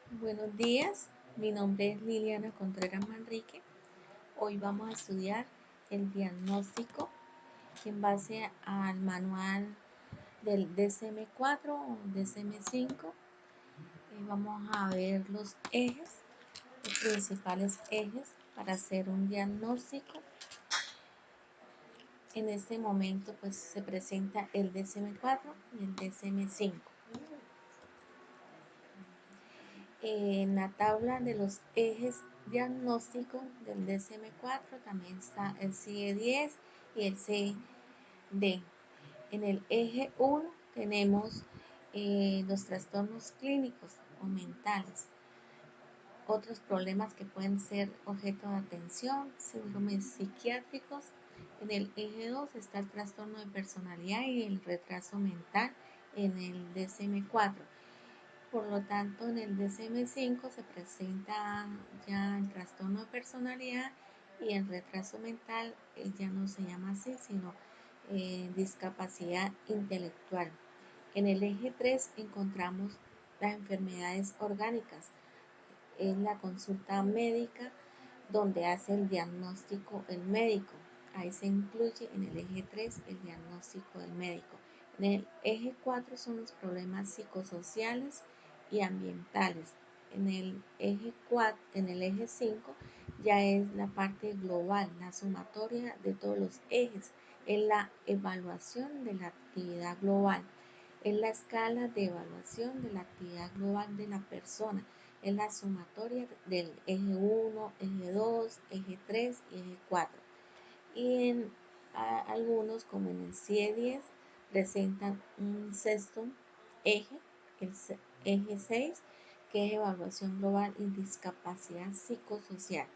Buenos días, mi nombre es Liliana Contreras Manrique. Hoy vamos a estudiar el diagnóstico en base al manual del DSM-4 o DSM-5. Vamos a ver los principales ejes para hacer un diagnóstico. En este momento pues se presenta el DSM-4 y el DSM-5. En la tabla de los ejes diagnósticos del DSM-4 también está el CIE-10 y el CD. En el eje 1 tenemos los trastornos clínicos o mentales, otros problemas que pueden ser objeto de atención, síndromes psiquiátricos. En el eje 2 está el trastorno de personalidad y el retraso mental en el DSM-4. Por lo tanto, en el DSM-5 se presenta ya el trastorno de personalidad y el retraso mental ya no se llama así, sino discapacidad intelectual. En el eje 3 encontramos las enfermedades orgánicas. Es la consulta médica donde hace el diagnóstico el médico. Ahí se incluye en el eje 3 el diagnóstico del médico. En el eje 4 son los problemas psicosociales y ambientales. En el eje 5 ya es la parte global, la sumatoria de todos los ejes, es la evaluación de la actividad global, es la escala de evaluación de la actividad global de la persona, es la sumatoria del eje 1, eje 2, eje 3 y eje 4. Y en algunos, como en el CIE-10, presentan un sexto eje, el eje 6, que es evaluación global y discapacidad psicosocial.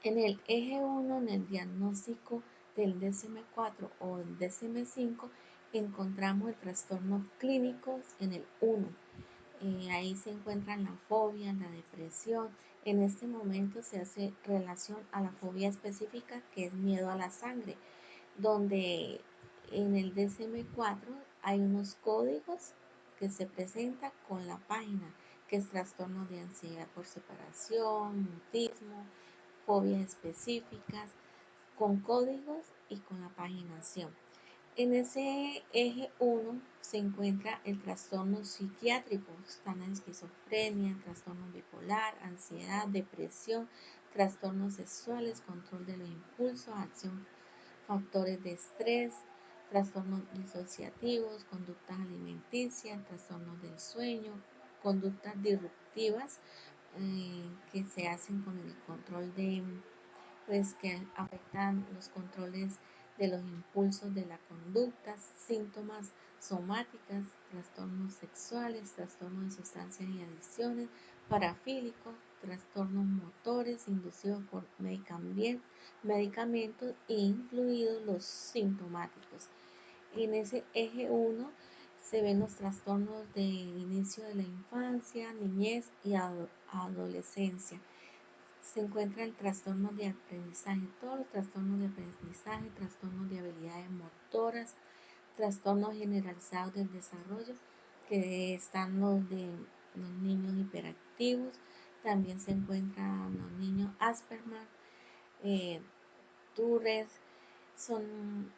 En el eje 1, en el diagnóstico del DSM-4 o el DSM-5, encontramos el trastorno clínico en el 1. Ahí se encuentran la fobia, la depresión. En este momento se hace relación a la fobia específica, que es miedo a la sangre, donde en el DSM-4 hay unos códigos que se presentan con la página, que es trastorno de ansiedad por separación, mutismo, fobias específicas, con códigos y con la paginación. En ese eje 1 se encuentra el trastorno psiquiátrico, están la esquizofrenia, trastorno bipolar, ansiedad, depresión, trastornos sexuales, control de los impulsos, acción, factores de estrés, trastornos disociativos, conductas alimenticias, trastornos del sueño, conductas disruptivas que se hacen con el control de pues que afectan los controles de los impulsos de la conducta, síntomas somáticas, trastornos sexuales, trastornos de sustancias y adicciones, parafílicos, trastornos motores inducidos por medicamentos, incluidos los sintomáticos. En ese eje 1 se ven los trastornos de inicio de la infancia, niñez y adolescencia. Se encuentra el trastorno de aprendizaje, todos los trastornos de aprendizaje, trastornos de habilidades motoras, trastornos generalizados del desarrollo, que están los de los niños hiperactivos, también se encuentran los niños Asperger, Tourette, son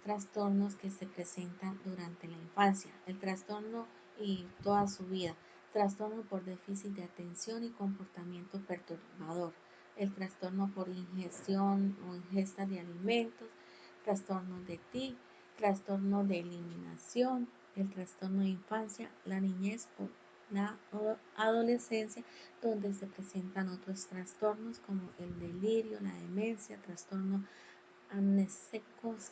trastornos que se presentan durante la infancia, el trastorno y toda su vida, trastorno por déficit de atención y comportamiento perturbador, el trastorno por ingestión o ingesta de alimentos, trastorno de TIC, trastorno de eliminación, el trastorno de infancia, la niñez o la adolescencia, donde se presentan otros trastornos como el delirio, la demencia, trastornos amnésicos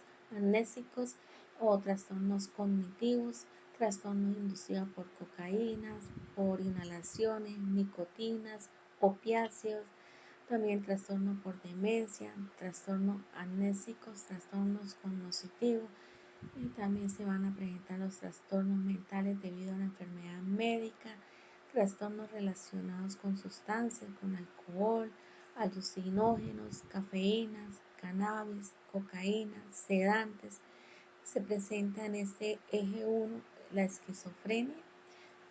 o trastornos cognitivos, trastornos inducidos por cocaínas, por inhalaciones, nicotinas, opiáceos, también trastorno por demencia, trastornos amnésicos, trastornos cognitivos, y también se van a presentar los trastornos mentales debido a la enfermedad médica, trastornos relacionados con sustancias, con alcohol, alucinógenos, cafeínas, cannabis, cocaína, sedantes. Se presenta en este eje 1 la esquizofrenia,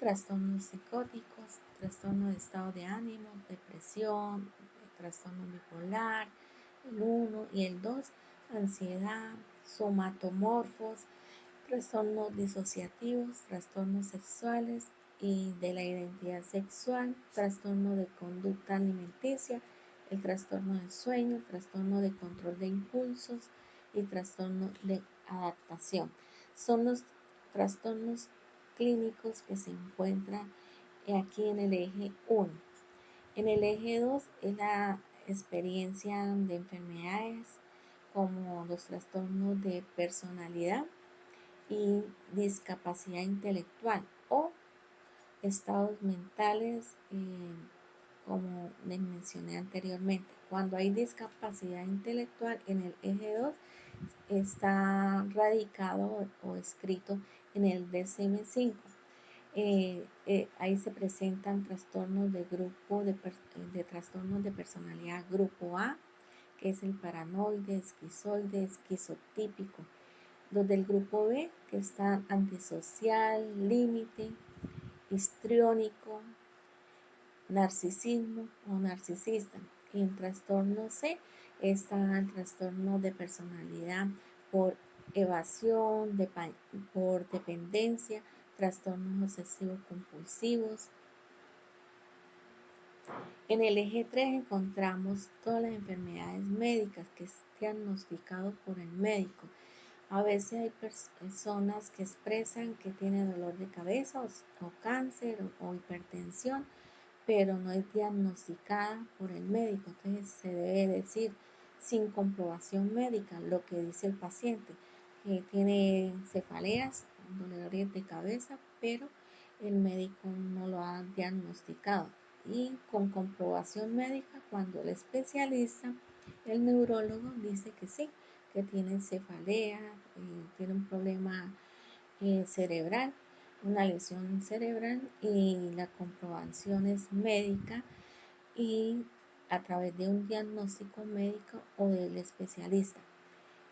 trastornos psicóticos, trastorno de estado de ánimo, depresión, trastorno bipolar, el 1 y el 2, ansiedad, somatomorfos, trastornos disociativos, trastornos sexuales y de la identidad sexual, trastorno de conducta alimenticia, el trastorno del sueño, trastorno de control de impulsos y trastorno de adaptación. Son los trastornos clínicos que se encuentran aquí en el eje 1. En el eje 2 es la experiencia de enfermedades como los trastornos de personalidad y discapacidad intelectual o estados mentales, como les mencioné anteriormente. Cuando hay discapacidad intelectual en el eje 2 está radicado o escrito en el DSM-5. Ahí se presentan trastornos de grupo de trastornos de personalidad grupo A, que es el paranoide, esquizoide, esquizotípico. Los del grupo B, que están antisocial, límite, histriónico, narcisismo o narcisista. Y en trastorno C está el trastorno de personalidad por evasión, por dependencia, trastornos obsesivos compulsivos. En el eje 3 encontramos todas las enfermedades médicas que es diagnosticado por el médico. A veces hay personas que expresan que tienen dolor de cabeza o cáncer o hipertensión, pero no es diagnosticada por el médico. Entonces se debe decir sin comprobación médica lo que dice el paciente, que tiene cefaleas, dolores de cabeza, pero el médico no lo ha diagnosticado. Y con comprobación médica, cuando el especialista, el neurólogo, dice que sí, que tiene cefalea, tiene un problema cerebral, una lesión cerebral, y la comprobación es médica y a través de un diagnóstico médico o del especialista.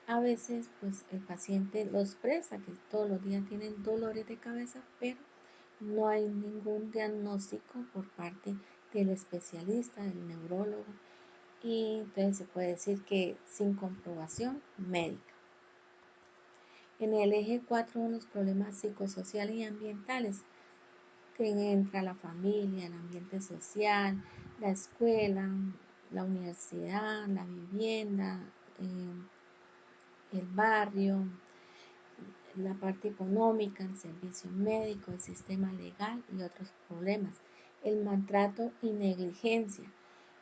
A veces pues el paciente lo expresa que todos los días tienen dolores de cabeza, pero no hay ningún diagnóstico por parte del especialista, del neurólogo, y entonces se puede decir que sin comprobación médica. En el eje 4, unos problemas psicosociales y ambientales, que entra la familia, el ambiente social, la escuela, la universidad, la vivienda, el barrio, la parte económica, el servicio médico, el sistema legal y otros problemas. El maltrato y negligencia.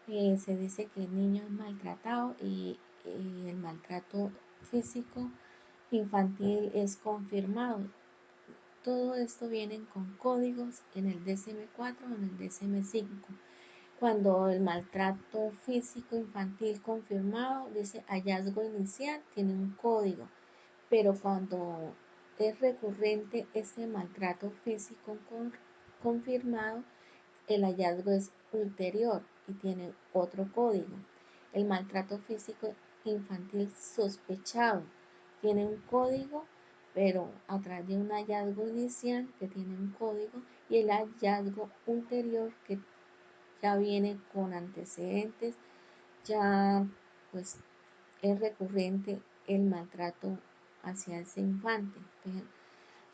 Se dice que el niño es maltratado y el maltrato físico infantil es confirmado. Todo esto viene con códigos en el DSM-4 o en el DSM-5. Cuando el maltrato físico infantil confirmado dice hallazgo inicial, tiene un código, pero cuando es recurrente ese maltrato físico confirmado, el hallazgo es ulterior y tiene otro código. El maltrato físico infantil sospechado tiene un código, pero a través de un hallazgo inicial que tiene un código, y el hallazgo ulterior que ya viene con antecedentes, ya pues es recurrente el maltrato hacia ese infante. Entonces,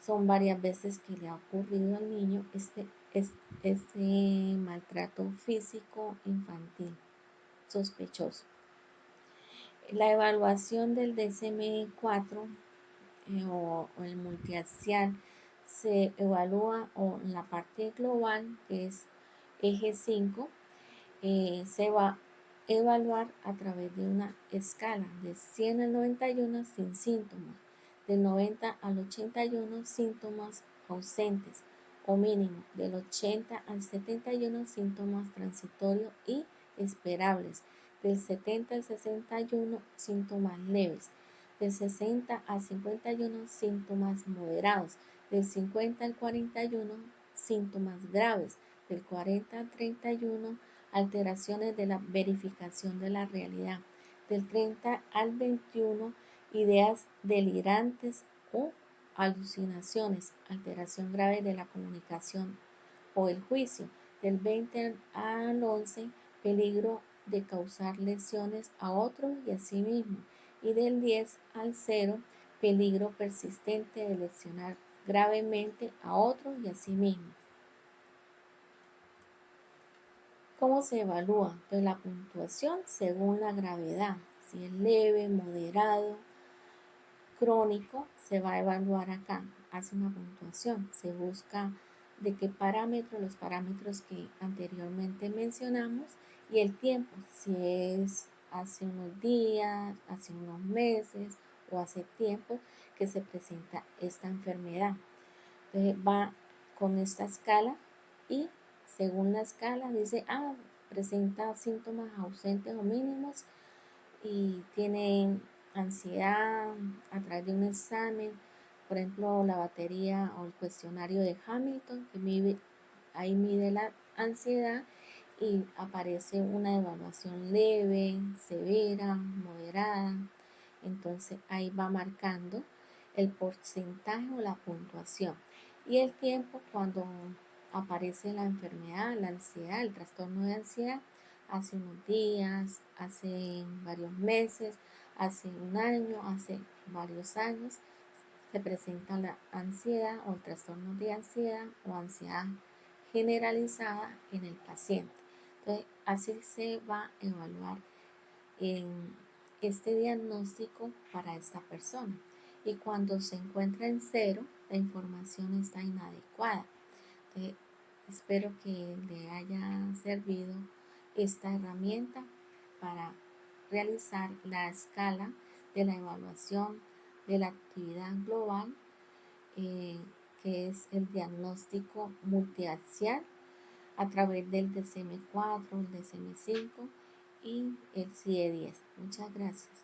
son varias veces que le ha ocurrido al niño este maltrato físico infantil sospechoso. La evaluación del DSM-4 o el multiaxial se evalúa en la parte global, que es eje 5, se va a evaluar a través de una escala de 100 al 91 sin síntomas, del 90 al 81 síntomas ausentes o mínimo, del 80 al 71 síntomas transitorios y esperables, del 70 al 61 síntomas leves, del 60 al 51 síntomas moderados, del 50 al 41 síntomas graves, del 40 al 31 alteraciones de la verificación de la realidad, del 30 al 21 ideas delirantes o alucinaciones, alteración grave de la comunicación o el juicio. Del 20 al 11, peligro de causar lesiones a otros y a sí mismo. Y del 10 al 0, peligro persistente de lesionar gravemente a otros y a sí mismo. ¿Cómo se evalúa? Pues la puntuación según la gravedad. Si es leve, moderado, crónico, se va a evaluar acá. Hace una puntuación. Se busca de qué parámetros, los parámetros que anteriormente mencionamos, y el tiempo, si es hace unos días, hace unos meses o hace tiempo que se presenta esta enfermedad. Entonces va con esta escala y según la escala dice, presenta síntomas ausentes o mínimos y tiene ansiedad a través de un examen, por ejemplo, la batería o el cuestionario de Hamilton, que ahí mide la ansiedad y aparece una evaluación leve, severa, moderada. Entonces ahí va marcando el porcentaje o la puntuación. Y el tiempo cuando aparece la enfermedad, la ansiedad, el trastorno de ansiedad, hace unos días, hace varios meses, hace un año, hace varios años, se presenta la ansiedad o el trastorno de ansiedad o ansiedad generalizada en el paciente. Entonces, así se va a evaluar en este diagnóstico para esta persona. Y cuando se encuentra en cero, la información está inadecuada. Entonces, espero que le haya servido esta herramienta para realizar la escala de la evaluación de la actividad global, eh, que es el diagnóstico multiaxial a través del DCM4, el DCM5 y el CIE-10. Muchas gracias.